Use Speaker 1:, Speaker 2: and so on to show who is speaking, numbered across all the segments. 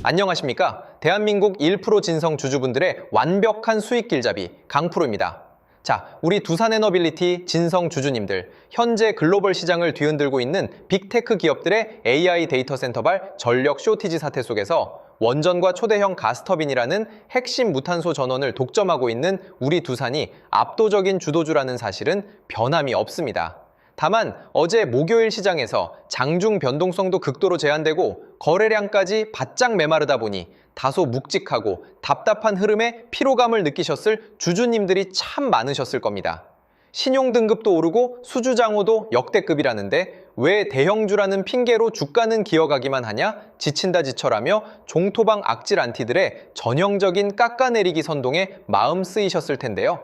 Speaker 1: 안녕하십니까? 대한민국 1% 진성 주주분들의 완벽한 수익 길잡이 강프로입니다. 자, 우리 두산에너빌리티 진성 주주님들, 현재 글로벌 시장을 뒤흔들고 있는 빅테크 기업들의 AI 데이터 센터발 전력 쇼티지 사태 속에서 원전과 초대형 가스터빈이라는 핵심 무탄소 전원을 독점하고 있는 우리 두산이 압도적인 주도주라는 사실은 변함이 없습니다. 다만 어제 목요일 시장에서 장중 변동성도 극도로 제한되고 거래량까지 바짝 메마르다 보니 다소 묵직하고 답답한 흐름에 피로감을 느끼셨을 주주님들이 참 많으셨을 겁니다. 신용등급도 오르고 수주장호도 역대급이라는데 왜 대형주라는 핑계로 주가는 기어가기만 하냐? 지친다 지쳐라며 종토방 악질 안티들의 전형적인 깎아내리기 선동에 마음 쓰이셨을 텐데요.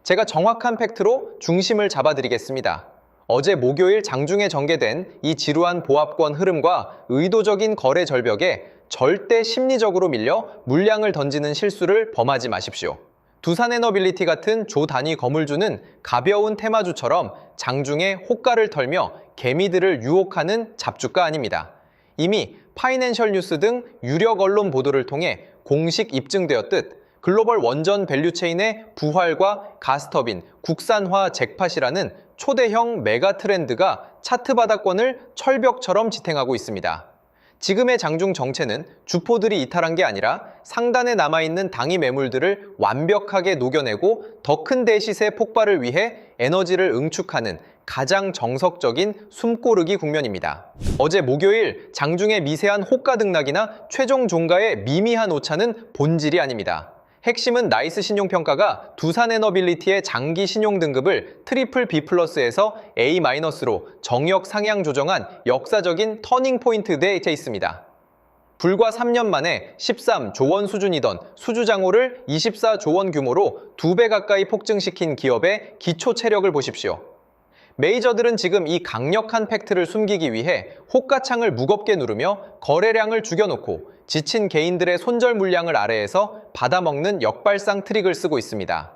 Speaker 1: 제가 정확한 팩트로 중심을 잡아드리겠습니다. 어제 목요일 장중에 전개된 이 지루한 보합권 흐름과 의도적인 거래 절벽에 절대 심리적으로 밀려 물량을 던지는 실수를 범하지 마십시오. 두산에너빌리티 같은 조 단위 거물주는 가벼운 테마주처럼 장중에 호가를 털며 개미들을 유혹하는 잡주가 아닙니다. 이미 파이낸셜 뉴스 등 유력 언론 보도를 통해 공식 입증되었듯 글로벌 원전 밸류체인의 부활과 가스터빈, 국산화 잭팟이라는 초대형 메가 트렌드가 차트 바닥권을 철벽처럼 지탱하고 있습니다. 지금의 장중 정체는 주포들이 이탈한 게 아니라 상단에 남아있는 당위 매물들을 완벽하게 녹여내고 더 큰 대시세 폭발을 위해 에너지를 응축하는 가장 정석적인 숨고르기 국면입니다. 어제 목요일 장중의 미세한 호가 등락이나 최종 종가의 미미한 오차는 본질이 아닙니다. 핵심은 나이스 신용평가가 두산에너빌리티의 장기 신용등급을 트리플 B+에서 A-로 정역 상향 조정한 역사적인 터닝포인트 케이스입니다. 불과 3년 만에 13조 원 수준이던 수주장호를 24조 원 규모로 2배 가까이 폭증시킨 기업의 기초 체력을 보십시오. 메이저들은 지금 이 강력한 팩트를 숨기기 위해 호가창을 무겁게 누르며 거래량을 죽여놓고 지친 개인들의 손절 물량을 아래에서 받아먹는 역발상 트릭을 쓰고 있습니다.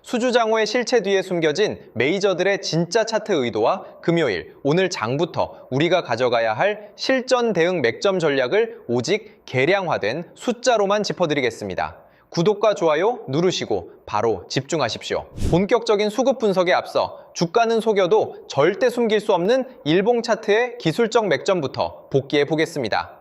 Speaker 1: 수주장호의 실체 뒤에 숨겨진 메이저들의 진짜 차트 의도와 금요일, 오늘 장부터 우리가 가져가야 할 실전 대응 맥점 전략을 오직 계량화된 숫자로만 짚어드리겠습니다. 구독과 좋아요 누르시고 바로 집중하십시오. 본격적인 수급 분석에 앞서 주가는 속여도 절대 숨길 수 없는 일봉 차트의 기술적 맥점부터 복기해 보겠습니다.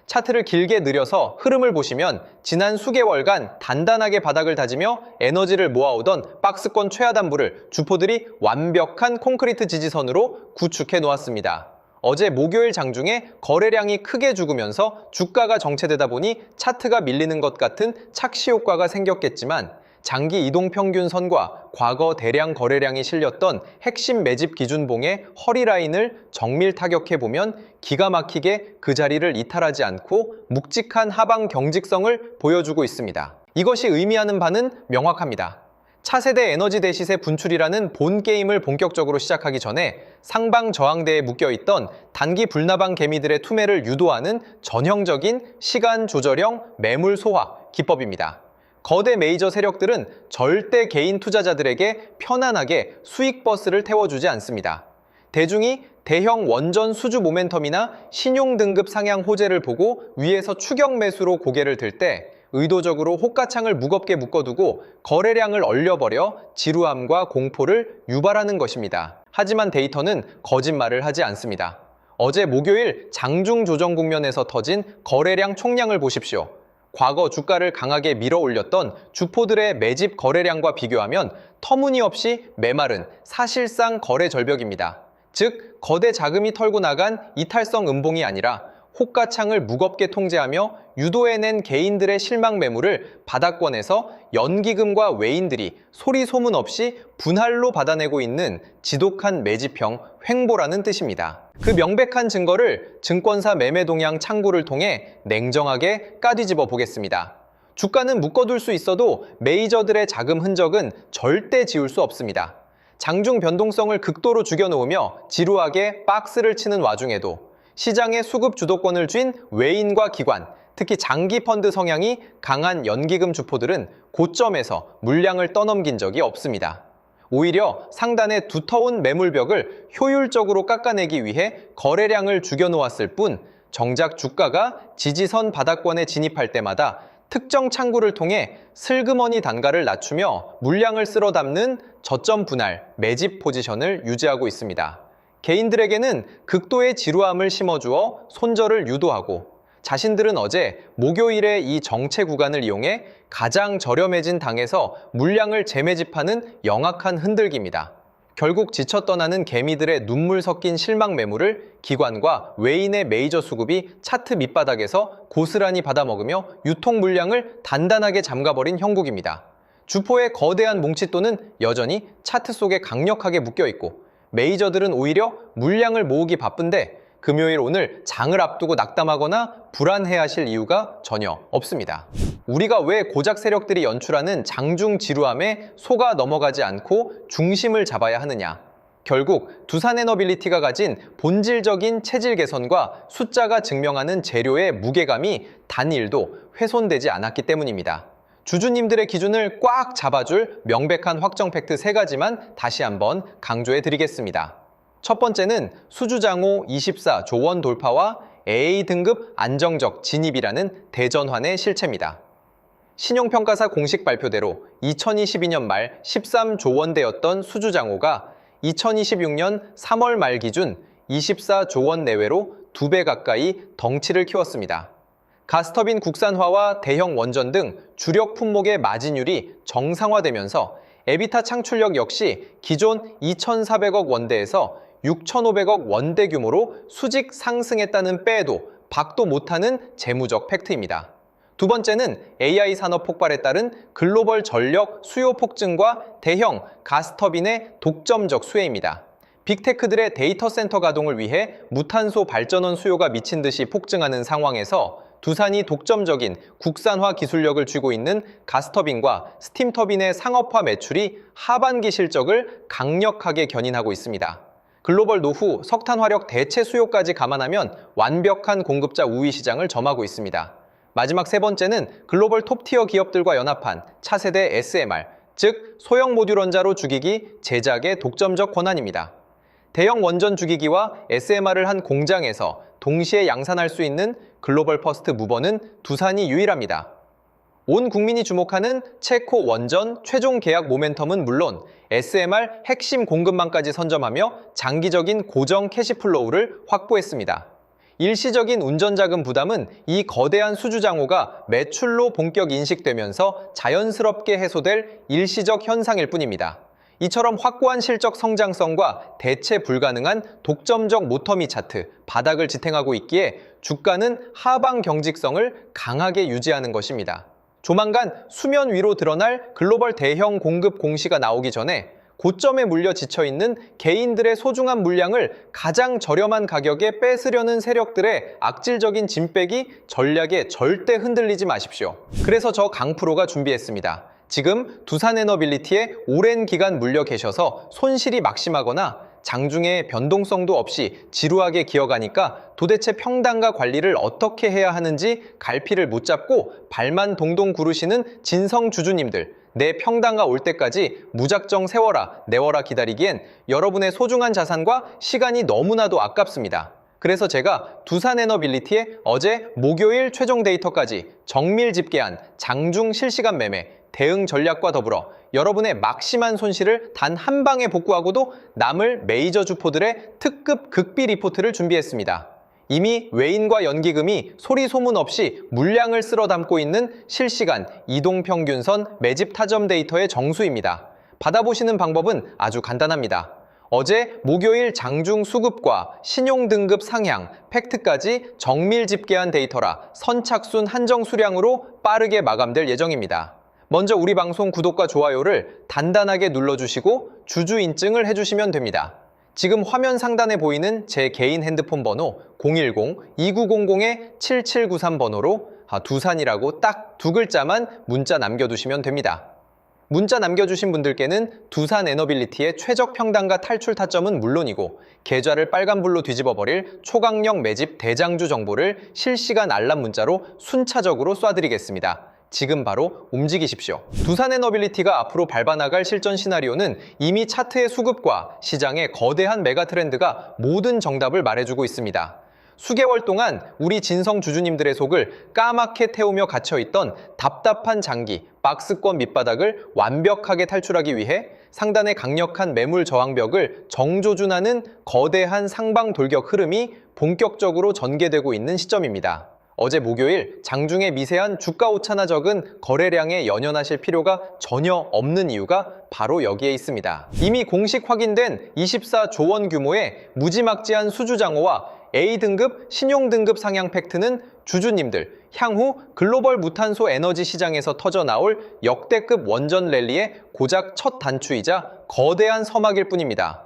Speaker 1: 차트를 길게 느려서 흐름을 보시면 지난 수개월간 단단하게 바닥을 다지며 에너지를 모아오던 박스권 최하단부를 주포들이 완벽한 콘크리트 지지선으로 구축해 놓았습니다. 어제 목요일 장중에 거래량이 크게 죽으면서 주가가 정체되다 보니 차트가 밀리는 것 같은 착시 효과가 생겼겠지만 장기 이동평균선과 과거 대량 거래량이 실렸던 핵심 매집 기준봉의 허리라인을 정밀 타격해보면 기가 막히게 그 자리를 이탈하지 않고 묵직한 하방 경직성을 보여주고 있습니다. 이것이 의미하는 바는 명확합니다. 차세대 에너지 대시세 분출이라는 본 게임을 본격적으로 시작하기 전에 상방 저항대에 묶여있던 단기 불나방 개미들의 투매를 유도하는 전형적인 시간 조절형 매물 소화 기법입니다. 거대 메이저 세력들은 절대 개인 투자자들에게 편안하게 수익 버스를 태워주지 않습니다. 대중이 대형 원전 수주 모멘텀이나 신용 등급 상향 호재를 보고 위에서 추격 매수로 고개를 들 때 의도적으로 호가창을 무겁게 묶어두고 거래량을 얼려버려 지루함과 공포를 유발하는 것입니다. 하지만 데이터는 거짓말을 하지 않습니다. 어제 목요일 장중 조정 국면에서 터진 거래량 총량을 보십시오. 과거 주가를 강하게 밀어 올렸던 주포들의 매집 거래량과 비교하면 터무니없이 메마른 사실상 거래 절벽입니다. 즉, 거대 자금이 털고 나간 이탈성 음봉이 아니라 호가창을 무겁게 통제하며 유도해낸 개인들의 실망 매물을 바닥권에서 연기금과 외인들이 소리 소문 없이 분할로 받아내고 있는 지독한 매집형 횡보라는 뜻입니다. 그 명백한 증거를 증권사 매매 동향 창구를 통해 냉정하게 까뒤집어 보겠습니다. 주가는 묶어둘 수 있어도 메이저들의 자금 흔적은 절대 지울 수 없습니다. 장중 변동성을 극도로 죽여놓으며 지루하게 박스를 치는 와중에도 시장의 수급 주도권을 쥔 외인과 기관, 특히 장기 펀드 성향이 강한 연기금 주포들은 고점에서 물량을 떠넘긴 적이 없습니다. 오히려 상단의 두터운 매물벽을 효율적으로 깎아내기 위해 거래량을 죽여놓았을 뿐 정작 주가가 지지선 바닥권에 진입할 때마다 특정 창구를 통해 슬그머니 단가를 낮추며 물량을 쓸어 담는 저점 분할, 매집 포지션을 유지하고 있습니다. 개인들에게는 극도의 지루함을 심어주어 손절을 유도하고 자신들은 어제 목요일에 이 정체 구간을 이용해 가장 저렴해진 당에서 물량을 재매집하는 영악한 흔들기입니다. 결국 지쳐 떠나는 개미들의 눈물 섞인 실망 매물을 기관과 외인의 메이저 수급이 차트 밑바닥에서 고스란히 받아먹으며 유통 물량을 단단하게 잠가버린 형국입니다. 주포의 거대한 뭉칫돈은 여전히 차트 속에 강력하게 묶여있고 메이저들은 오히려 물량을 모으기 바쁜데 금요일 오늘 장을 앞두고 낙담하거나 불안해하실 이유가 전혀 없습니다. 우리가 왜 고작 세력들이 연출하는 장중 지루함에 속아 넘어가지 않고 중심을 잡아야 하느냐? 결국 두산에너빌리티가 가진 본질적인 체질 개선과 숫자가 증명하는 재료의 무게감이 단 1도 훼손되지 않았기 때문입니다. 주주님들의 기준을 꽉 잡아줄 명백한 확정 팩트 3가지만 다시 한번 강조해 드리겠습니다. 첫 번째는 수주장호 24조 원 돌파와 AA 등급 안정적 진입이라는 대전환의 실체입니다. 신용평가사 공식 발표대로 2022년 말 13조 원대였던 수주장호가 2026년 3월 말 기준 24조 원 내외로 2배 가까이 덩치를 키웠습니다. 가스터빈 국산화와 대형 원전 등 주력 품목의 마진율이 정상화되면서 에비타 창출력 역시 기존 2,400억 원대에서 6,500억 원대 규모로 수직 상승했다는 빼도 박도 못하는 재무적 팩트입니다. 두 번째는 AI 산업 폭발에 따른 글로벌 전력 수요 폭증과 대형 가스터빈의 독점적 수혜입니다. 빅테크들의 데이터 센터 가동을 위해 무탄소 발전원 수요가 미친 듯이 폭증하는 상황에서 두산이 독점적인 국산화 기술력을 쥐고 있는 가스터빈과 스팀터빈의 상업화 매출이 하반기 실적을 강력하게 견인하고 있습니다. 글로벌 노후, 석탄 화력 대체 수요까지 감안하면 완벽한 공급자 우위 시장을 점하고 있습니다. 마지막 세 번째는 글로벌 톱티어 기업들과 연합한 차세대 SMR, 즉 소형 모듈 원자로 주기기 제작의 독점적 권한입니다. 대형 원전 주기기와 SMR을 한 공장에서 동시에 양산할 수 있는 글로벌 퍼스트 무버는 두산이 유일합니다. 온 국민이 주목하는 체코 원전 최종 계약 모멘텀은 물론 SMR 핵심 공급망까지 선점하며 장기적인 고정 캐시플로우를 확보했습니다. 일시적인 운전자금 부담은 이 거대한 수주장호가 매출로 본격 인식되면서 자연스럽게 해소될 일시적 현상일 뿐입니다. 이처럼 확고한 실적 성장성과 대체 불가능한 독점적 모터미 차트, 바닥을 지탱하고 있기에 주가는 하방 경직성을 강하게 유지하는 것입니다. 조만간 수면 위로 드러날 글로벌 대형 공급 공시가 나오기 전에 고점에 물려 지쳐있는 개인들의 소중한 물량을 가장 저렴한 가격에 뺏으려는 세력들의 악질적인 진빼기 전략에 절대 흔들리지 마십시오. 그래서 저 강프로가 준비했습니다. 지금 두산에너빌리티에 오랜 기간 물려 계셔서 손실이 막심하거나 장중에 변동성도 없이 지루하게 기어가니까 도대체 평단가 관리를 어떻게 해야 하는지 갈피를 못 잡고 발만 동동 구르시는 진성 주주님들, 내 평단가 올 때까지 무작정 세워라, 내워라 기다리기엔 여러분의 소중한 자산과 시간이 너무나도 아깝습니다. 그래서 제가 두산에너빌리티에 어제 목요일 최종 데이터까지 정밀 집계한 장중 실시간 매매 대응 전략과 더불어 여러분의 막심한 손실을 단 한 방에 복구하고도 남을 메이저 주포들의 특급 극비 리포트를 준비했습니다. 이미 외인과 연기금이 소리 소문 없이 물량을 쓸어 담고 있는 실시간 이동평균선 매집 타점 데이터의 정수입니다. 받아보시는 방법은 아주 간단합니다. 어제 목요일 장중 수급과 신용등급 상향, 팩트까지 정밀 집계한 데이터라 선착순 한정 수량으로 빠르게 마감될 예정입니다. 먼저 우리 방송 구독과 좋아요를 단단하게 눌러주시고 주주 인증을 해주시면 됩니다. 지금 화면 상단에 보이는 제 개인 핸드폰 번호 010-2900-7793 번호로 두산이라고 딱 2글자만 문자 남겨두시면 됩니다. 문자 남겨주신 분들께는 두산에너빌리티의 최적 평단가 탈출 타점은 물론이고 계좌를 빨간불로 뒤집어버릴 초강력 매집 대장주 정보를 실시간 알람 문자로 순차적으로 쏴드리겠습니다. 지금 바로 움직이십시오. 두산에너빌리티가 앞으로 밟아나갈 실전 시나리오는 이미 차트의 수급과 시장의 거대한 메가 트렌드가 모든 정답을 말해주고 있습니다. 수개월 동안 우리 진성 주주님들의 속을 까맣게 태우며 갇혀있던 답답한 장기, 박스권 밑바닥을 완벽하게 탈출하기 위해 상단의 강력한 매물 저항벽을 정조준하는 거대한 상방 돌격 흐름이 본격적으로 전개되고 있는 시점입니다. 어제 목요일 장중에 미세한 주가 오차나 적은 거래량에 연연하실 필요가 전혀 없는 이유가 바로 여기에 있습니다. 이미 공식 확인된 24조 원 규모의 무지막지한 수주장호와 A등급, 신용등급 상향 팩트는 주주님들, 향후 글로벌 무탄소 에너지 시장에서 터져나올 역대급 원전 랠리의 고작 첫 단추이자 거대한 서막일 뿐입니다.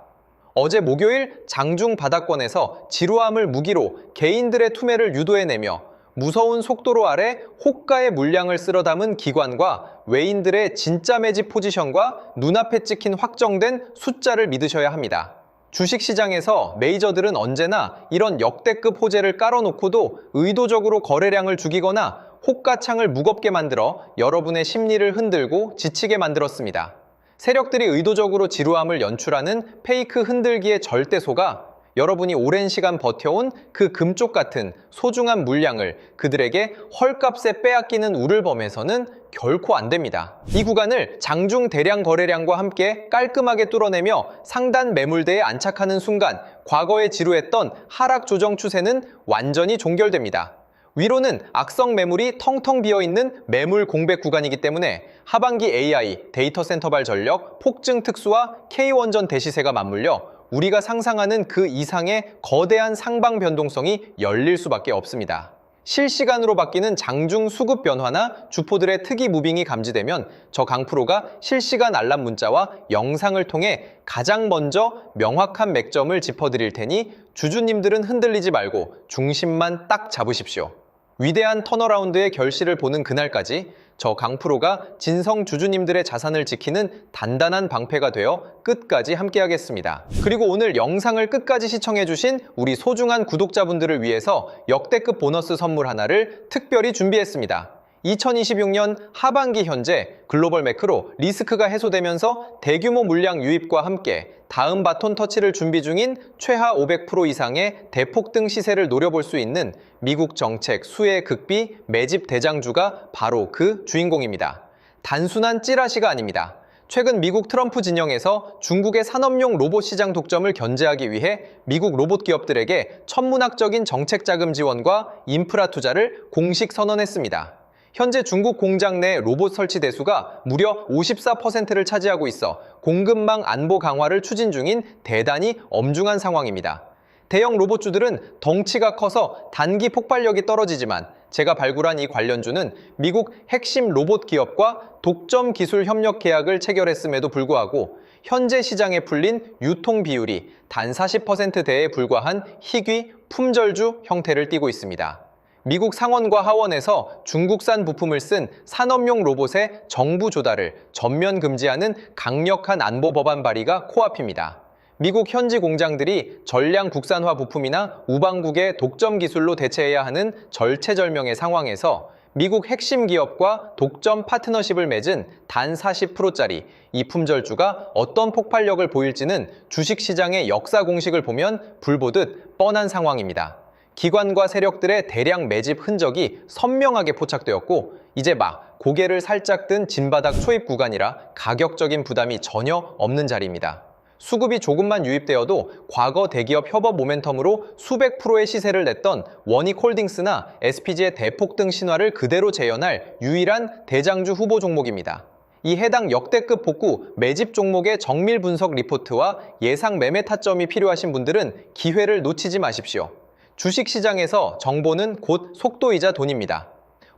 Speaker 1: 어제 목요일 장중 바닥권에서 지루함을 무기로 개인들의 투매를 유도해내며 무서운 속도로 아래 호가의 물량을 쓸어 담은 기관과 외인들의 진짜 매집 포지션과 눈앞에 찍힌 확정된 숫자를 믿으셔야 합니다. 주식시장에서 메이저들은 언제나 이런 역대급 호재를 깔아놓고도 의도적으로 거래량을 죽이거나 호가창을 무겁게 만들어 여러분의 심리를 흔들고 지치게 만들었습니다. 세력들이 의도적으로 지루함을 연출하는 페이크 흔들기의 절대소가 여러분이 오랜 시간 버텨온 그 금쪽 같은 소중한 물량을 그들에게 헐값에 빼앗기는 우를범에서는 결코 안 됩니다. 이 구간을 장중 대량 거래량과 함께 깔끔하게 뚫어내며 상단 매물대에 안착하는 순간 과거에 지루했던 하락 조정 추세는 완전히 종결됩니다. 위로는 악성 매물이 텅텅 비어있는 매물 공백 구간이기 때문에 하반기 AI, 데이터 센터발 전력, 폭증 특수와 K원전 대시세가 맞물려 우리가 상상하는 그 이상의 거대한 상방 변동성이 열릴 수밖에 없습니다. 실시간으로 바뀌는 장중 수급 변화나 주포들의 특이 무빙이 감지되면 저 강프로가 실시간 알람 문자와 영상을 통해 가장 먼저 명확한 맥점을 짚어드릴 테니 주주님들은 흔들리지 말고 중심만 딱 잡으십시오. 위대한 턴어라운드의 결실을 보는 그날까지 저 강프로가 진성 주주님들의 자산을 지키는 단단한 방패가 되어 끝까지 함께하겠습니다. 그리고 오늘 영상을 끝까지 시청해주신 우리 소중한 구독자분들을 위해서 역대급 보너스 선물 하나를 특별히 준비했습니다. 2026년 하반기 현재 글로벌 매크로 리스크가 해소되면서 대규모 물량 유입과 함께 다음 바톤 터치를 준비 중인 최하 500% 이상의 대폭등 시세를 노려볼 수 있는 미국 정책 수혜 극비 매집 대장주가 바로 그 주인공입니다. 단순한 찌라시가 아닙니다. 최근 미국 트럼프 진영에서 중국의 산업용 로봇 시장 독점을 견제하기 위해 미국 로봇 기업들에게 천문학적인 정책 자금 지원과 인프라 투자를 공식 선언했습니다. 현재 중국 공장 내 로봇 설치 대수가 무려 54%를 차지하고 있어 공급망 안보 강화를 추진 중인 대단히 엄중한 상황입니다. 대형 로봇주들은 덩치가 커서 단기 폭발력이 떨어지지만 제가 발굴한 이 관련주는 미국 핵심 로봇 기업과 독점 기술 협력 계약을 체결했음에도 불구하고 현재 시장에 풀린 유통 비율이 단 40%대에 불과한 희귀 품절주 형태를 띠고 있습니다. 미국 상원과 하원에서 중국산 부품을 쓴 산업용 로봇의 정부 조달을 전면 금지하는 강력한 안보 법안 발의가 코앞입니다. 미국 현지 공장들이 전량 국산화 부품이나 우방국의 독점 기술로 대체해야 하는 절체절명의 상황에서 미국 핵심 기업과 독점 파트너십을 맺은 단 40%짜리 이 품절주가 어떤 폭발력을 보일지는 주식시장의 역사 공식을 보면 불보듯 뻔한 상황입니다. 기관과 세력들의 대량 매집 흔적이 선명하게 포착되었고 이제 막 고개를 살짝 든 진바닥 초입 구간이라 가격적인 부담이 전혀 없는 자리입니다. 수급이 조금만 유입되어도 과거 대기업 협업 모멘텀으로 수백 프로의 시세를 냈던 원익홀딩스나 SPG의 대폭등 신화를 그대로 재현할 유일한 대장주 후보 종목입니다. 이 해당 역대급 복구 매집 종목의 정밀 분석 리포트와 예상 매매 타점이 필요하신 분들은 기회를 놓치지 마십시오. 주식시장에서 정보는 곧 속도이자 돈입니다.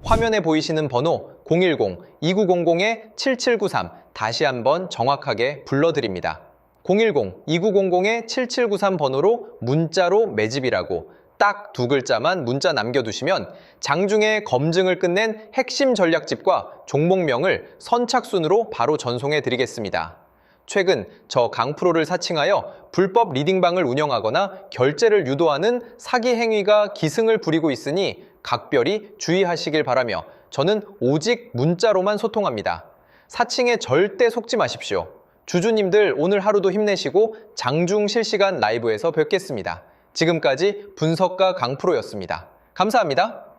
Speaker 1: 화면에 보이시는 번호 010-2900-7793 다시 한번 정확하게 불러드립니다. 010-2900-7793 번호로 문자로 매집이라고 딱 두 글자만 문자 남겨두시면 장중에 검증을 끝낸 핵심 전략집과 종목명을 선착순으로 바로 전송해 드리겠습니다. 최근 저 강프로를 사칭하여 불법 리딩방을 운영하거나 결제를 유도하는 사기 행위가 기승을 부리고 있으니 각별히 주의하시길 바라며 저는 오직 문자로만 소통합니다. 사칭에 절대 속지 마십시오. 주주님들 오늘 하루도 힘내시고 장중 실시간 라이브에서 뵙겠습니다. 지금까지 분석가 강프로였습니다. 감사합니다.